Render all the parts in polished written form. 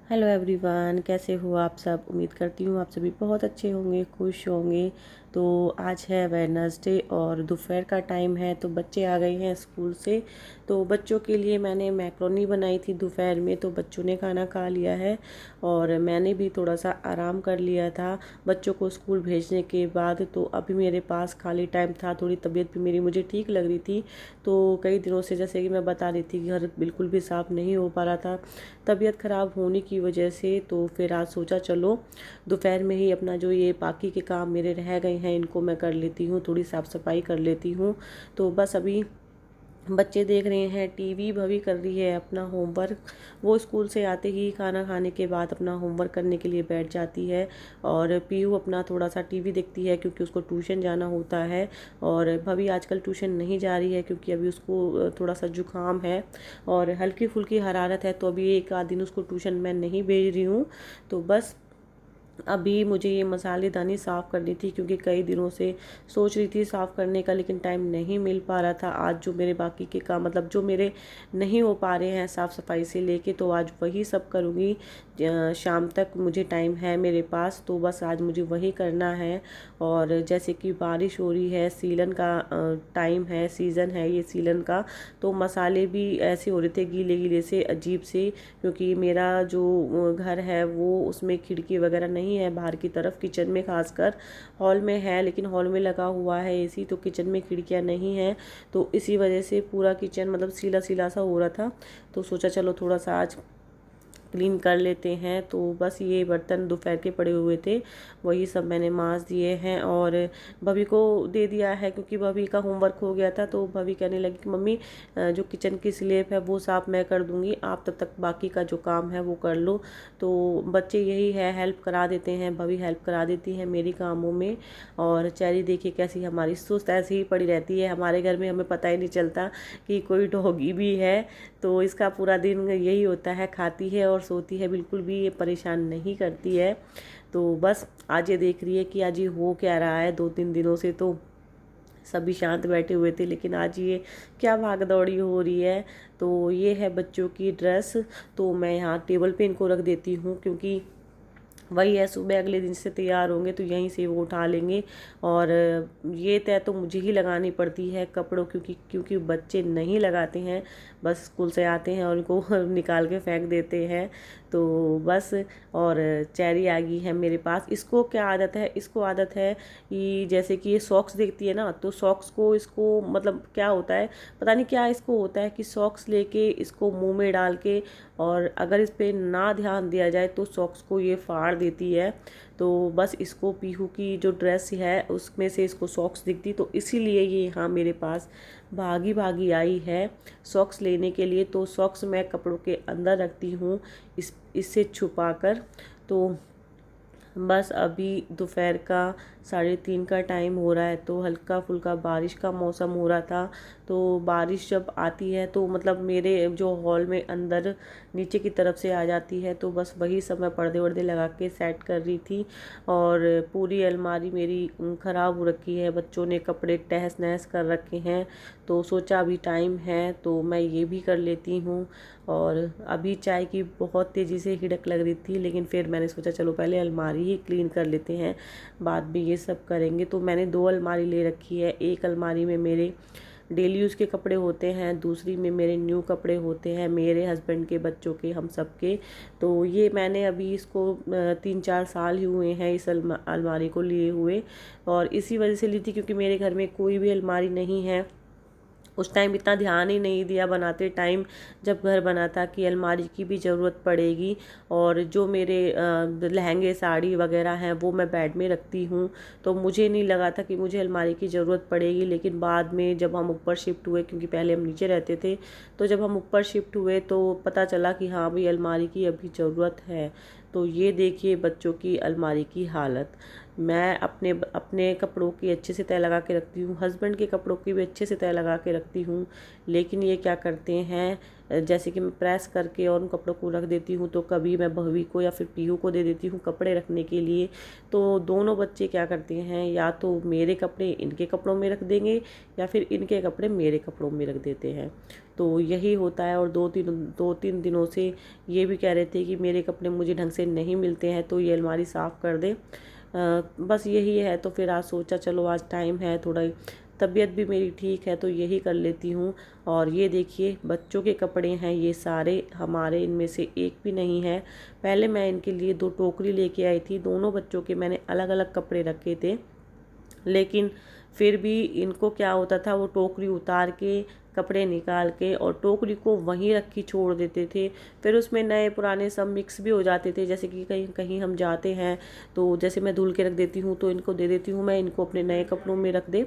Hello everyone, कैसे हो आप सब। उम्मीद करती हूँ आप सभी बहुत अच्छे होंगे, खुश होंगे। तो आज है वेडनेसडे और दोपहर का टाइम है, तो बच्चे आ गए हैं स्कूल से। तो बच्चों के लिए मैंने मैक्रोनी बनाई थी दोपहर में, तो बच्चों ने खाना खा लिया है और मैंने भी थोड़ा सा आराम कर लिया था बच्चों को स्कूल भेजने के बाद। तो अभी मेरे पास खाली टाइम था, थोड़ी तबीयत भी मेरी मुझे ठीक लग रही थी। तो कई दिनों से, जैसे कि मैं बता रही थी, कि घर बिल्कुल भी साफ़ नहीं हो पा रहा था तबीयत ख़राब होने की वजह से। तो फिर आज सोचा चलो दोपहर में ही अपना जो ये बाकी के काम मेरे रह गए हैं इनको मैं कर लेती हूँ, थोड़ी साफ़ सफाई कर लेती हूँ। तो बस अभी बच्चे देख रहे हैं टीवी, भवी कर रही है अपना होमवर्क। वो स्कूल से आते ही खाना खाने के बाद अपना होमवर्क करने के लिए बैठ जाती है और पीहू अपना थोड़ा सा टीवी देखती है क्योंकि उसको ट्यूशन जाना होता है। और भवी आजकल ट्यूशन नहीं जा रही है क्योंकि अभी उसको थोड़ा सा जुकाम है और हल्की फुल्की हरारत है, तो अभी एक आध दिन उसको ट्यूशन मैं नहीं भेज रही हूँ। तो बस अभी मुझे ये मसालेदानी साफ़ करनी थी क्योंकि कई दिनों से सोच रही थी साफ़ करने का, लेकिन टाइम नहीं मिल पा रहा था। आज जो मेरे बाकी के काम, मतलब जो मेरे नहीं हो पा रहे हैं साफ़ सफाई से लेके, तो आज वही सब करूँगी। शाम तक मुझे टाइम है मेरे पास, तो बस आज मुझे वही करना है। और जैसे कि बारिश हो रही है, सीलन का टाइम है, सीज़न है ये सीलन का, तो मसाले भी ऐसे हो रहे थे गीले गीले से, अजीब से। क्योंकि मेरा जो घर है वो उसमें खिड़की वगैरह नहीं है बाहर की तरफ, किचन में खासकर। हॉल में है, लेकिन हॉल में लगा हुआ है एसी, तो किचन में खिड़कियां नहीं हैं। तो इसी वजह से पूरा किचन मतलब सीला सीला सा हो रहा था। तो सोचा चलो थोड़ा सा आज क्लीन कर लेते हैं। तो बस ये बर्तन दोपहर के पड़े हुए थे, वही सब मैंने मांज दिए हैं और भभी को दे दिया है क्योंकि भभी का होमवर्क हो गया था। तो भभी कहने लगी कि मम्मी जो किचन की स्लेब है वो साफ़ मैं कर दूंगी, आप तब तक बाकी का जो काम है वो कर लो। तो बच्चे यही है, हेल्प करा देते हैं, भभी हेल्प करा देती है मेरी कामों में। और चेरी देखिए कैसी हमारी सुस्त ऐसी ही पड़ी रहती है हमारे घर में, हमें पता ही नहीं चलता कि कोई डॉगी भी है। तो इसका पूरा दिन यही होता है, खाती है और सोती है, बिल्कुल भी ये परेशान नहीं करती है। तो बस आज ये देख रही है कि आज ये हो क्या रहा है। 2-3 दिनों से तो सभी शांत बैठे हुए थे, लेकिन आज ये क्या भाग दौड़ी हो रही है। तो ये है बच्चों की ड्रेस, तो मैं यहाँ टेबल पे इनको रख देती हूँ क्योंकि वही है, सुबह अगले दिन से तैयार होंगे तो यहीं से वो उठा लेंगे। और ये तय तो मुझे ही लगानी पड़ती है कपड़ों, क्योंकि बच्चे नहीं लगाते हैं, बस स्कूल से आते हैं और उनको निकाल के फेंक देते हैं। तो बस। और चेरी आ गई है मेरे पास। इसको क्या आदत है, इसको आदत है कि जैसे कि ये सॉक्स देखती है ना, तो सॉक्स को इसको मतलब क्या होता है पता नहीं क्या इसको होता है कि सॉक्स लेके इसको मुंह में डाल के, और अगर इस पे ना ध्यान दिया जाए तो सॉक्स को ये फाड़ देती है। तो बस इसको पीहू की जो ड्रेस है उसमें से इसको सॉक्स दिखती, तो इसीलिए ये यहाँ मेरे पास भागी भागी आई है सॉक्स लेने के लिए। तो सॉक्स मैं कपड़ों के अंदर रखती हूँ इससे छुपा कर। तो बस अभी दोपहर का 3:30 का टाइम हो रहा है, तो हल्का फुल्का बारिश का मौसम हो रहा था। तो बारिश जब आती है तो मतलब मेरे जो हॉल में अंदर नीचे की तरफ से आ जाती है, तो बस वही सब मैं पर्दे वर्दे लगा के सेट कर रही थी। और पूरी अलमारी मेरी ख़राब हो रखी है, बच्चों ने कपड़े तहस नहस कर रखे हैं। तो सोचा अभी टाइम है तो मैं ये भी कर लेती हूँ। और अभी चाय की बहुत तेज़ी से हिड़क लग रही थी, लेकिन फिर मैंने सोचा चलो पहले अलमारी ही क्लीन कर लेते हैं, बाद में ये सब करेंगे। तो मैंने 2 अलमारी ले रखी है, एक अलमारी में मेरे डेली यूज़ के कपड़े होते हैं, दूसरी में मेरे न्यू कपड़े होते हैं, मेरे हस्बैंड के, बच्चों के, हम सब के। तो ये मैंने अभी इसको 3-4 साल ही हुए हैं इस अलमारी को लिए हुए, और इसी वजह से ली थी क्योंकि मेरे घर में कोई भी अलमारी नहीं है। उस टाइम इतना ध्यान ही नहीं दिया बनाते टाइम, जब घर बना था, कि अलमारी की भी ज़रूरत पड़ेगी। और जो मेरे लहंगे साड़ी वगैरह हैं वो मैं बेड में रखती हूँ, तो मुझे नहीं लगा था कि मुझे अलमारी की ज़रूरत पड़ेगी। लेकिन बाद में जब हम ऊपर शिफ्ट हुए, क्योंकि पहले हम नीचे रहते थे, तो जब हम ऊपर शिफ्ट हुए तो पता चला कि हाँ भाई अलमारी की अभी ज़रूरत है। तो ये देखिए बच्चों की अलमारी की हालत। मैं अपने अपने कपड़ों की अच्छे से तय लगा के रखती हूँ, हस्बैंड के कपड़ों की भी अच्छे से तय लगा के रखती हूँ। लेकिन ये क्या करते हैं, जैसे कि मैं प्रेस करके और उन कपड़ों को रख देती हूँ, तो कभी मैं भवी को या फिर पीहू को दे देती हूँ कपड़े रखने के लिए। तो दोनों बच्चे क्या करते हैं, या तो मेरे कपड़े इनके कपड़ों में रख देंगे या फिर इनके कपड़े मेरे कपड़ों में रख देते हैं। तो यही होता है। और दो तीन दिनों से ये भी कह रहे थे कि मेरे कपड़े मुझे ढंग से नहीं मिलते हैं, तो ये अलमारी साफ़ कर दे। बस यही है। तो फिर आज सोचा चलो आज टाइम है, थोड़ा तबीयत भी मेरी ठीक है तो यही कर लेती हूँ। और ये देखिए बच्चों के कपड़े हैं ये सारे हमारे, इनमें से एक भी नहीं है। पहले मैं इनके लिए 2 टोकरी लेके आई थी, दोनों बच्चों के मैंने अलग अलग कपड़े रखे थे। लेकिन फिर भी इनको क्या होता था, वो टोकरी उतार के कपड़े निकाल के और टोकरी को वहीं रखी छोड़ देते थे। फिर उसमें नए पुराने सब मिक्स भी हो जाते थे। जैसे कि कहीं कहीं हम जाते हैं तो जैसे मैं धुल के रख देती हूँ तो इनको दे देती हूँ, मैं इनको अपने नए कपड़ों में रख दे,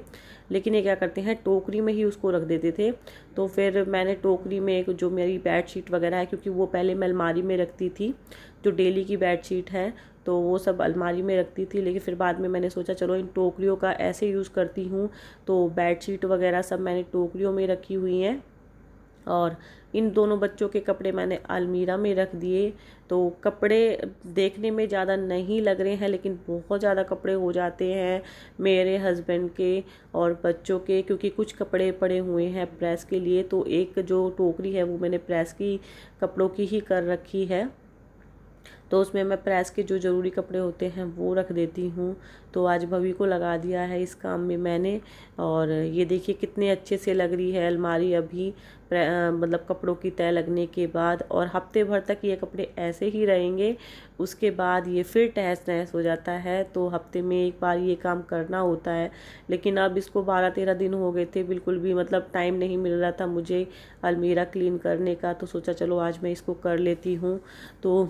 लेकिन ये क्या करते हैं टोकरी में ही उसको रख देते थे। तो फिर मैंने टोकरी में एक जो मेरी बेडशीट वगैरह है, क्योंकि वो पहले मैं अलमारी में रखती थी, जो डेली की बेडशीट है तो वो सब अलमारी में रखती थी। लेकिन फिर बाद में मैंने सोचा चलो इन टोकरियों का ऐसे यूज़ करती हूँ। तो बेडशीट वगैरह सब मैंने टोकरियों में रखी हुई हैं। और इन दोनों बच्चों के कपड़े मैंने अलमीरा में रख दिए। तो कपड़े देखने में ज़्यादा नहीं लग रहे हैं, लेकिन बहुत ज़्यादा कपड़े हो जाते हैं मेरे हस्बैंड के और बच्चों के, क्योंकि कुछ कपड़े पड़े हुए हैं प्रेस के लिए। तो एक जो टोकरी है वो मैंने प्रेस की कपड़ों की ही कर रखी है, तो उसमें मैं प्रेस के जो ज़रूरी कपड़े होते हैं वो रख देती हूँ। तो आज भवी को लगा दिया है इस काम में मैंने। और ये देखिए कितने अच्छे से लग रही है अलमारी अभी, मतलब कपड़ों की तय लगने के बाद। और हफ्ते भर तक ये कपड़े ऐसे ही रहेंगे, उसके बाद ये फिर तहस नहस हो जाता है। तो हफ्ते में एक बार ये काम करना होता है। लेकिन अब इसको 12-13 दिन हो गए थे, बिल्कुल भी मतलब टाइम नहीं मिल रहा था मुझे अलमीरा क्लीन करने का। तो सोचा चलो आज मैं इसको कर लेती हूँ। तो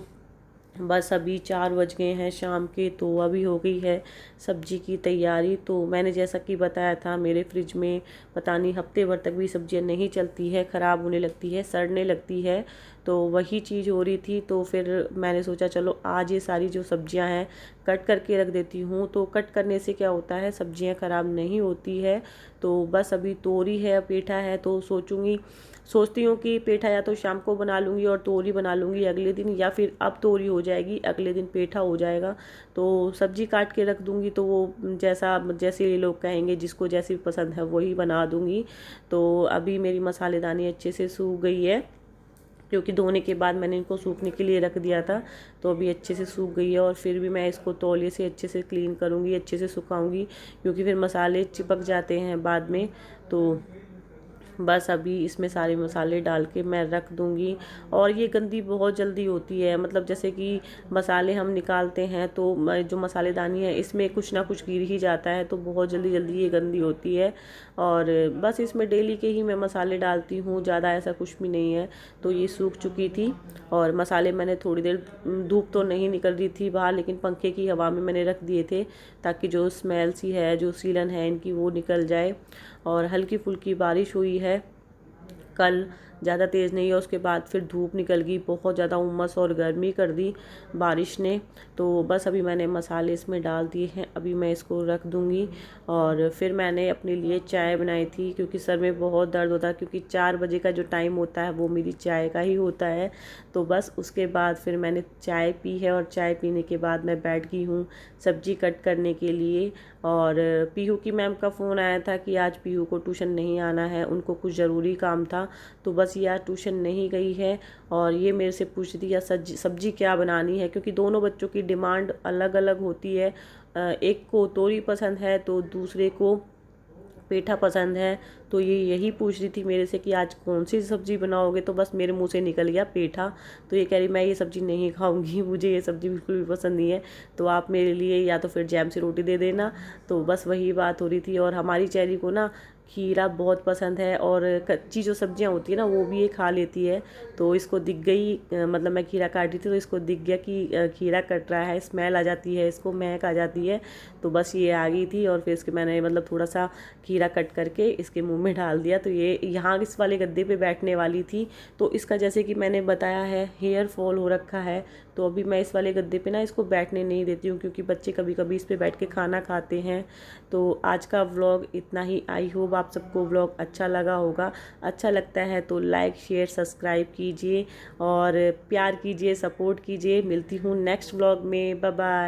बस अभी 4 बज गए हैं शाम के, तो अभी हो गई है सब्जी की तैयारी। तो मैंने जैसा कि बताया था मेरे फ्रिज में पता नहीं हफ्ते भर तक भी सब्जियां नहीं चलती है, ख़राब होने लगती है, सड़ने लगती है। तो वही चीज़ हो रही थी। तो फिर मैंने सोचा चलो आज ये सारी जो सब्जियां हैं कट करके रख देती हूँ। तो कट करने से क्या होता है, सब्जियां ख़राब नहीं होती है। तो बस अभी तोरी है, पेठा है, तो सोचती हूँ कि पेठा या तो शाम को बना लूँगी और तोरी बना लूँगी अगले दिन, या फिर अब तोरी हो जाएगी अगले दिन पेठा हो जाएगा। तो सब्जी काट के रख दूँगी, तो वो जैसे ये लोग कहेंगे जिसको जैसी पसंद है वही बना दूँगी। तो अभी मेरी मसालेदानी अच्छे से सूख गई है, क्योंकि धोने के बाद मैंने इनको सूखने के लिए रख दिया था। तो अभी अच्छे से सूख गई है। और फिर भी मैं इसको तौलिए से अच्छे से क्लीन करूँगी, अच्छे से सुखाऊँगी, क्योंकि फिर मसाले चिपक जाते हैं बाद में। तो बस अभी इसमें सारे मसाले डाल के मैं रख दूँगी। और ये गंदी बहुत जल्दी होती है, मतलब जैसे कि मसाले हम निकालते हैं तो जो मसालेदानी है इसमें कुछ ना कुछ गिर ही जाता है, तो बहुत जल्दी जल्दी ये गंदी होती है। और बस इसमें डेली के ही मैं मसाले डालती हूँ, ज़्यादा ऐसा कुछ भी नहीं है। तो ये सूख चुकी थी। और मसाले मैंने थोड़ी देर, धूप तो नहीं निकल रही थी बाहर, लेकिन पंखे की हवा में मैंने रख दिए थे, ताकि जो स्मेल सी है, जो सीलन है इनकी, वो निकल जाए। और हल्की फुल्की बारिश हुई है कल, ज़्यादा तेज़ नहीं है। उसके बाद फिर धूप निकल गई, बहुत ज़्यादा उमस और गर्मी कर दी बारिश ने। तो बस अभी मैंने मसाले इसमें डाल दिए हैं, अभी मैं इसको रख दूँगी। और फिर मैंने अपने लिए चाय बनाई थी, क्योंकि सर में बहुत दर्द होता है, क्योंकि 4 बजे का जो टाइम होता है वो मेरी चाय का ही होता है। तो बस उसके बाद फिर मैंने चाय पी है, और चाय पीने के बाद मैं बैठ गई हूँ सब्जी कट करने के लिए। और पीहू की मैम का फ़ोन आया था कि आज पीहू को ट्यूशन नहीं आना है, उनको कुछ ज़रूरी काम था। तो बस ये आज ट्यूशन नहीं गई है। और ये मेरे से पूछ रही है सब्जी क्या बनानी है, क्योंकि दोनों बच्चों की डिमांड अलग अलग होती है। एक को तोरी पसंद है तो दूसरे को पेठा पसंद है। तो ये यही पूछ रही थी मेरे से कि आज कौन सी सब्ज़ी बनाओगे, तो बस मेरे मुंह से निकल गया पेठा। तो ये कह रही मैं ये सब्ज़ी नहीं खाऊंगी, मुझे ये सब्ज़ी बिल्कुल भी पसंद नहीं है, तो आप मेरे लिए या तो फिर जैम से रोटी दे देना। तो बस वही बात हो रही थी। और हमारी चेरी को ना खीरा बहुत पसंद है, और कच्ची जो सब्जियां होती है ना वो भी ये खा लेती है। तो इसको दिख गई, मतलब मैं खीरा काट रही थी तो इसको दिख गया कि खीरा कट रहा है, स्मेल आ जाती है, इसको महक आ जाती है। तो बस ये आ गई थी, और फिर इसके मैंने मतलब थोड़ा सा खीरा कट करके इसके मुंह मुंह में डाल दिया। तो ये यहाँ इस वाले गद्दे पे बैठने वाली थी, तो इसका जैसे कि मैंने बताया है हेयर फॉल हो रखा है, तो अभी मैं इस वाले गद्दे पे ना इसको बैठने नहीं देती हूँ, क्योंकि बच्चे कभी कभी इस पे बैठ के खाना खाते हैं। तो आज का व्लॉग इतना ही। आई होप आप सबको व्लॉग अच्छा लगा होगा। अच्छा लगता है तो लाइक शेयर सब्सक्राइब कीजिए और प्यार कीजिए, सपोर्ट कीजिए। मिलती हूँ नेक्स्ट व्लॉग में। Bye bye.